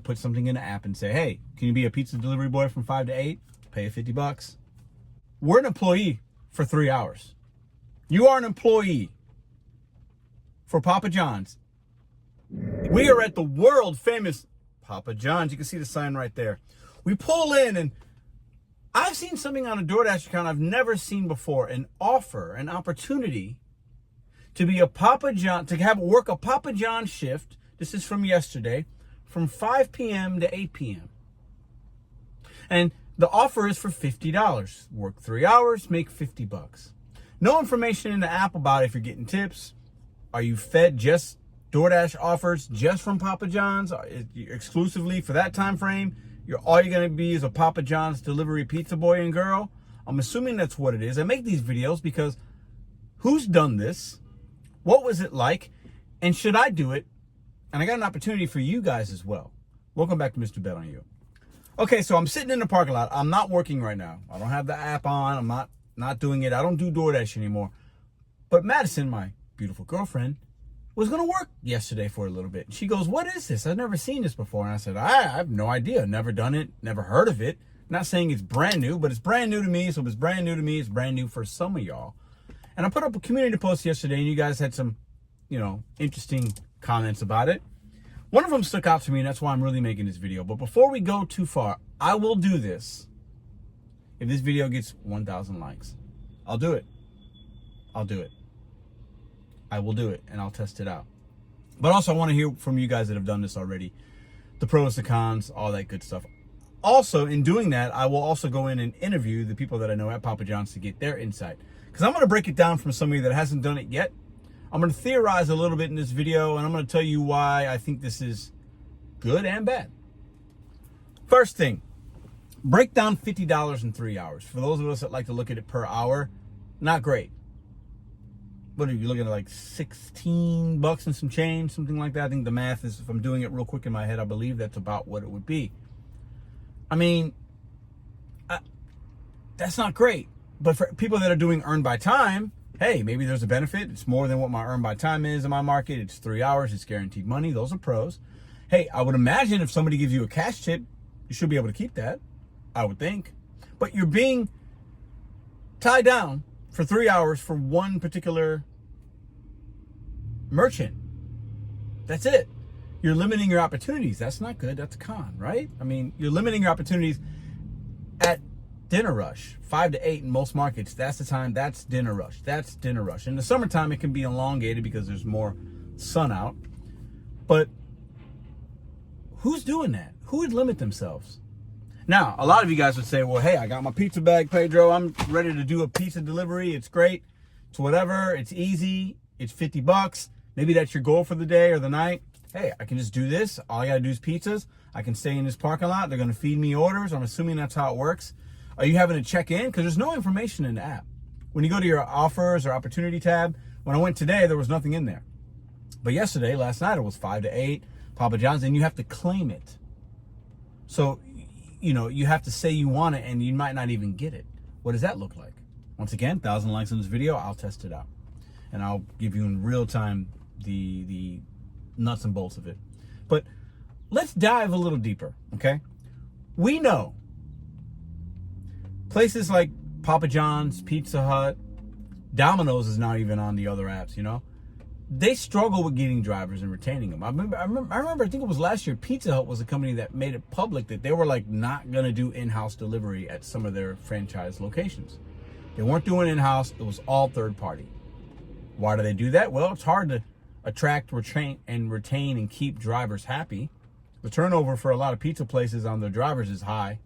put something in the app and say, hey, can you be a pizza delivery boy from 5 to 8? Pay $50. We're an employee for 3 hours. You are an employee for Papa John's. We are at the world famous Papa John's. You can see the sign right there. We pull in, and I've seen something on a DoorDash account I've never seen before, an offer, an opportunity to be a Papa John, to work a Papa John shift. This is from yesterday, from 5 p.m. to 8 p.m. And the offer is for $50. Work 3 hours, make $50. No information in the app about if you're getting tips. Are you fed just DoorDash offers just from Papa John's exclusively for that time frame? All you're going to be is a Papa John's delivery pizza boy and girl. I'm assuming that's what it is. I make these videos because who's done this? What was it like? And should I do it? And I got an opportunity for you guys as well. Welcome back to Mr.BetonYou. Okay, so I'm sitting in the parking lot. I'm not working right now. I don't have the app on. I'm not doing it. I don't do DoorDash anymore. But Madison, my beautiful girlfriend, was going to work yesterday for a little bit. She goes, what is this? I've never seen this before. And I said, I have no idea. Never done it. Never heard of it. Not saying it's brand new, but it's brand new to me. So if it's brand new to me, it's brand new for some of y'all. And I put up a community post yesterday, and you guys had some, interesting comments about it. One of them stuck out to me, and that's why I'm really making this video. But before we go too far, I will do this. If this video gets 1,000 likes, I'll do it. I'll do it. I will do it, and I'll test it out. But also, I want to hear from you guys that have done this already. The pros, the cons, all that good stuff. Also, in doing that, I will also go in and interview the people that I know at Papa John's to get their insight. Because I'm going to break it down from somebody that hasn't done it yet. I'm going to theorize a little bit in this video, and I'm going to tell you why I think this is good and bad. First thing, break down $50 in 3 hours. For those of us that like to look at it per hour, not great. What are you looking at, like $16 and some change, something like that? I think the math is, if I'm doing it real quick in my head, I believe that's about what it would be. I mean, that's not great. But for people that are doing earn by time, hey, maybe there's a benefit. It's more than what my earn by time is in my market. It's 3 hours. It's guaranteed money. Those are pros. Hey, I would imagine if somebody gives you a cash tip, you should be able to keep that, I would think. But you're being tied down for 3 hours for one particular merchant. That's it. You're limiting your opportunities. That's not good. That's a con, right? I mean, you're limiting your opportunities at dinner rush, 5 to 8 in most markets. That's the time. That's dinner rush. That's dinner rush. In the summertime, it can be elongated because there's more sun out. But who's doing that? Who would limit themselves? Now, a lot of you guys would say, well, hey, I got my pizza bag, Pedro. I'm ready to do a pizza delivery. It's great. It's whatever. It's easy. It's $50. Maybe that's your goal for the day or the night. Hey, I can just do this. All I got to do is pizzas. I can stay in this parking lot. They're going to feed me orders. I'm assuming that's how it works. Are you having to check in? Because there's no information in the app. When you go to your offers or opportunity tab, when I went today, there was nothing in there. But yesterday, last night, it was 5 to 8, Papa John's, and you have to claim it. So, you have to say you want it, and you might not even get it. What does that look like? Once again, 1,000 likes on this video, I'll test it out. And I'll give you in real time the nuts and bolts of it. But let's dive a little deeper, okay? We know places like Papa John's, Pizza Hut, Domino's is not even on the other apps, They struggle with getting drivers and retaining them. I remember, I think it was last year, Pizza Hut was a company that made it public that they were not going to do in-house delivery at some of their franchise locations. They weren't doing in-house. It was all third party. Why do they do that? Well, it's hard to attract, retain, and keep drivers happy. The turnover for a lot of pizza places on their drivers is high.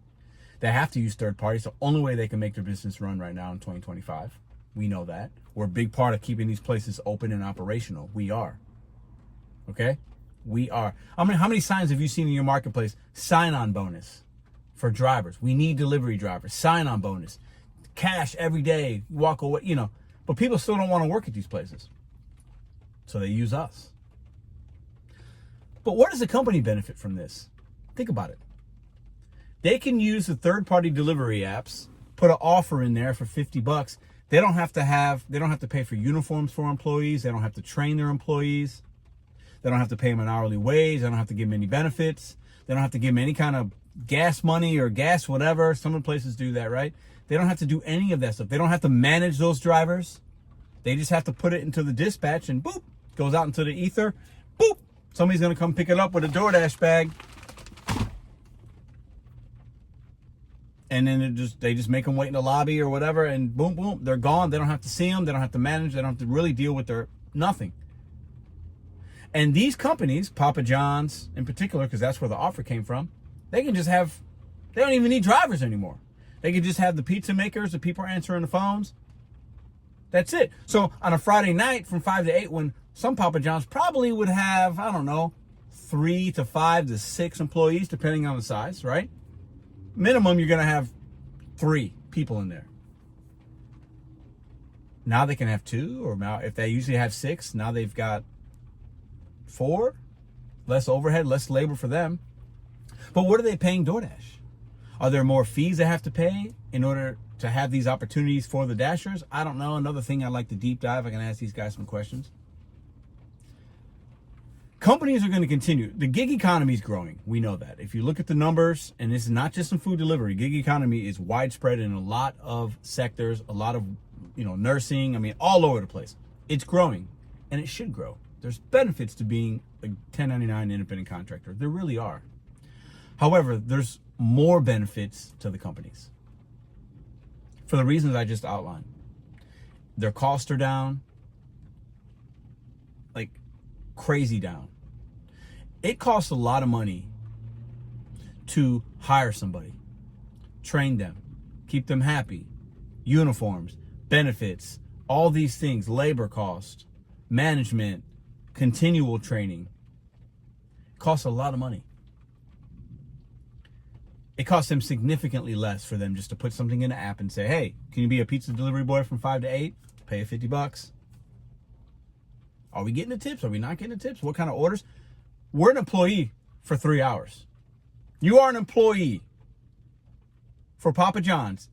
They have to use third parties. The only way they can make their business run right now in 2025. We know that. We're a big part of keeping these places open and operational. We are. Okay? We are. How many signs have you seen in your marketplace? Sign-on bonus for drivers. We need delivery drivers. Sign-on bonus. Cash every day. Walk away, But people still don't want to work at these places. So they use us. But what does the company benefit from this? Think about it. They can use the third-party delivery apps, put an offer in there for $50. They don't have to pay for uniforms for employees. They don't have to train their employees. They don't have to pay them an hourly wage. They don't have to give them any benefits. They don't have to give them any kind of gas money or gas whatever. Some of the places do that, right? They don't have to do any of that stuff. They don't have to manage those drivers. They just have to put it into the dispatch and boop, goes out into the ether. Boop, somebody's going to come pick it up with a DoorDash bag. And then they just make them wait in the lobby or whatever, and boom, boom, they're gone. They don't have to see them. They don't have to manage. They don't have to really deal with their nothing. And these companies, Papa John's in particular, because that's where the offer came from, they can just have, they don't even need drivers anymore. They can just have the pizza makers, the people answering the phones. That's it. So on a Friday night from 5 to 8, when some Papa John's probably would have, I don't know, 3 to 5 to 6 employees, depending on the size, right? Minimum, you're going to have 3 people in there. Now they can have 2, or now if they usually have 6, now they've got 4. Less overhead, less labor for them. But what are they paying DoorDash? Are there more fees they have to pay in order to have these opportunities for the Dashers? I don't know. Another thing I'd like to deep dive. I can ask these guys some questions. Companies are going to continue. The gig economy is growing. We know that. If you look at the numbers, and this is not just in food delivery, gig economy is widespread in a lot of sectors, a lot of, nursing. I mean, all over the place. It's growing, and it should grow. There's benefits to being a 1099 independent contractor. There really are. However, there's more benefits to the companies for the reasons I just outlined. Their costs are down, like crazy down. It costs a lot of money to hire somebody, train them, keep them happy, uniforms, benefits, all these things, labor cost, management, continual training. It costs a lot of money. It costs them significantly less for them just to put something in the app and say, hey, can you be a pizza delivery boy from 5 to 8? Pay $50. Are we getting the tips? Are we not getting the tips? What kind of orders? We're an employee for 3 hours. You are an employee for Papa John's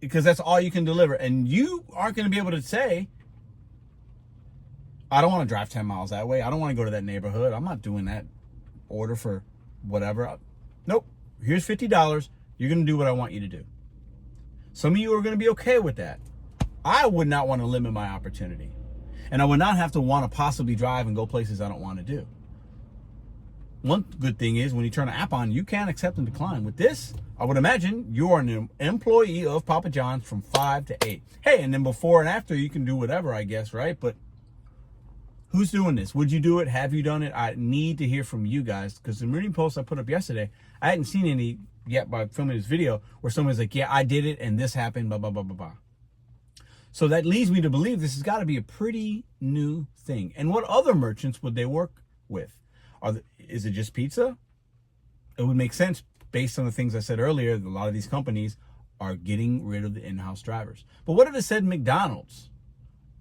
because that's all you can deliver. And you aren't going to be able to say, I don't want to drive 10 miles that way. I don't want to go to that neighborhood. I'm not doing that order for whatever. Nope. Here's $50. You're going to do what I want you to do. Some of you are going to be okay with that. I would not want to limit my opportunity. And I would not have to want to possibly drive and go places I don't want to do. One good thing is when you turn an app on, you can accept and decline. With this, I would imagine you are an employee of Papa John's from 5 to 8. Hey, and then before and after, you can do whatever, I guess, right? But who's doing this? Would you do it? Have you done it? I need to hear from you guys, because the reading post I put up yesterday, I hadn't seen any yet by filming this video where someone's like, yeah, I did it and this happened, blah, blah, blah, blah, blah. So that leads me to believe this has got to be a pretty new thing. And what other merchants would they work with? Is it just pizza? It would make sense based on the things I said earlier. A lot of these companies are getting rid of the in-house drivers. But what if it said McDonald's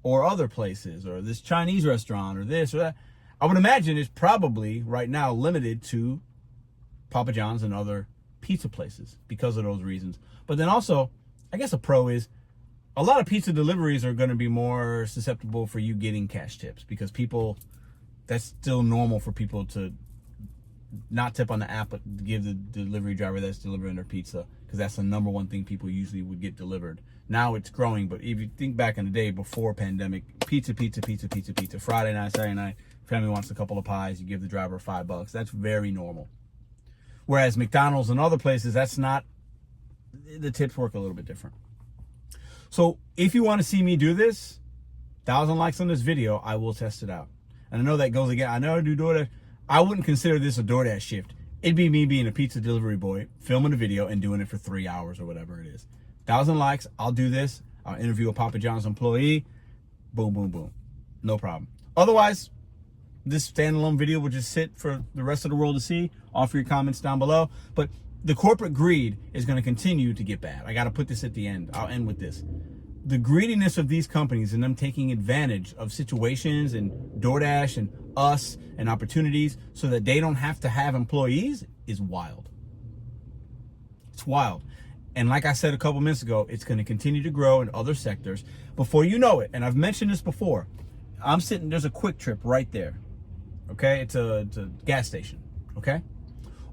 or other places or this Chinese restaurant or this or that? I would imagine it's probably right now limited to Papa John's and other pizza places because of those reasons. But then also, I guess a pro is a lot of pizza deliveries are going to be more susceptible for you getting cash tips because people, that's still normal for people to not tip on the app, but give the delivery driver that's delivering their pizza, because that's the number one thing people usually would get delivered. Now it's growing, but if you think back in the day before pandemic, pizza, Friday night, Saturday night, family wants a couple of pies, you give the driver $5. That's very normal. Whereas McDonald's and other places, that's not, the tips work a little bit different. So if you want to see me do this, 1,000 likes on this video, I will test it out. And I know that goes again. I know I do DoorDash. I wouldn't consider this a DoorDash shift. It'd be me being a pizza delivery boy, filming a video and doing it for 3 hours or whatever it is. 1,000 likes, I'll do this. I'll interview a Papa John's employee. Boom, boom, boom. No problem. Otherwise, this standalone video will just sit for the rest of the world to see. Offer your comments down below. But the corporate greed is going to continue to get bad. I got to put this at the end. I'll end with this. The greediness of these companies and them taking advantage of situations and DoorDash and us and opportunities so that they don't have to have employees is wild. It's wild. And like I said a couple minutes ago, it's going to continue to grow in other sectors. Before you know it, and I've mentioned this before, there's a Quick Trip right there. Okay? It's a gas station. Okay?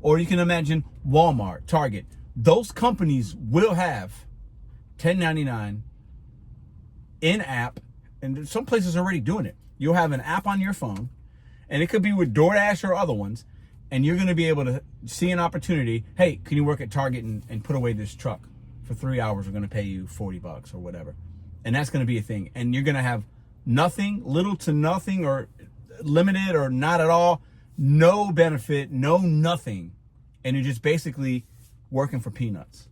Or you can imagine Walmart, Target. Those companies will have 1099 in-app, and some places are already doing it. You'll have an app on your phone, and it could be with DoorDash or other ones, and you're going to be able to see an opportunity. Hey, can you work at Target and put away this truck for 3 hours? We're going to pay you $40 or whatever. And that's going to be a thing. And you're going to have nothing, little to nothing, or limited or not at all, no benefit, no nothing. And you're just basically working for peanuts.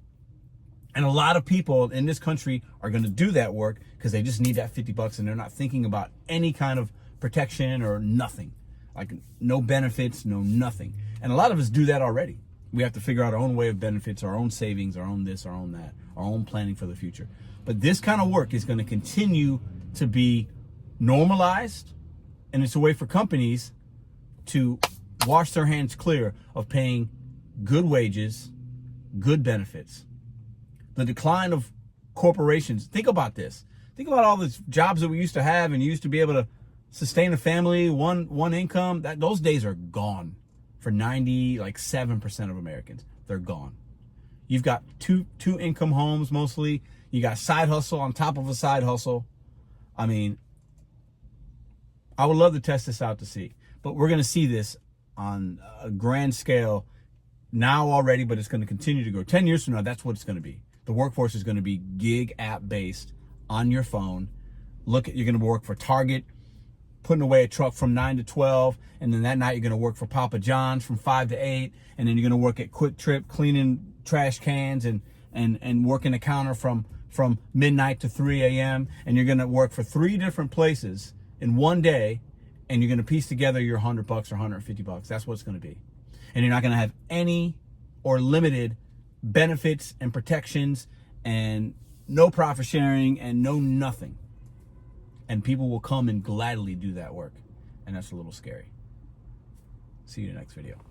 And a lot of people in this country are going to do that work because they just need that $50 and they're not thinking about any kind of protection or nothing. Like no benefits, no nothing. And a lot of us do that already. We have to figure out our own way of benefits, our own savings, our own this, our own that, our own planning for the future. But this kind of work is going to continue to be normalized, and it's a way for companies to wash their hands clear of paying good wages, good benefits. The decline of corporations. Think about this. Think about all the jobs that we used to have and you used to be able to sustain a family, one income. Those days are gone for 7% of Americans. They're gone. You've got two income homes mostly. You got side hustle on top of a side hustle. I mean, I would love to test this out to see, but we're going to see this on a grand scale now already, but it's going to continue to grow. 10 years from now, that's what it's going to be. The workforce is going to be gig app based on your phone. You're going to work for Target, putting away a truck from 9 to 12. And then that night you're going to work for Papa John's from 5 to 8. And then you're going to work at Quick Trip cleaning trash cans and working the counter from midnight to 3 a.m. And you're going to work for 3 different places in one day. And you're going to piece together your $100 or $150. That's what it's going to be. And you're not going to have any or limited benefits and protections and no profit sharing and no nothing. And people will come and gladly do that work. And that's a little scary. See you in the next video.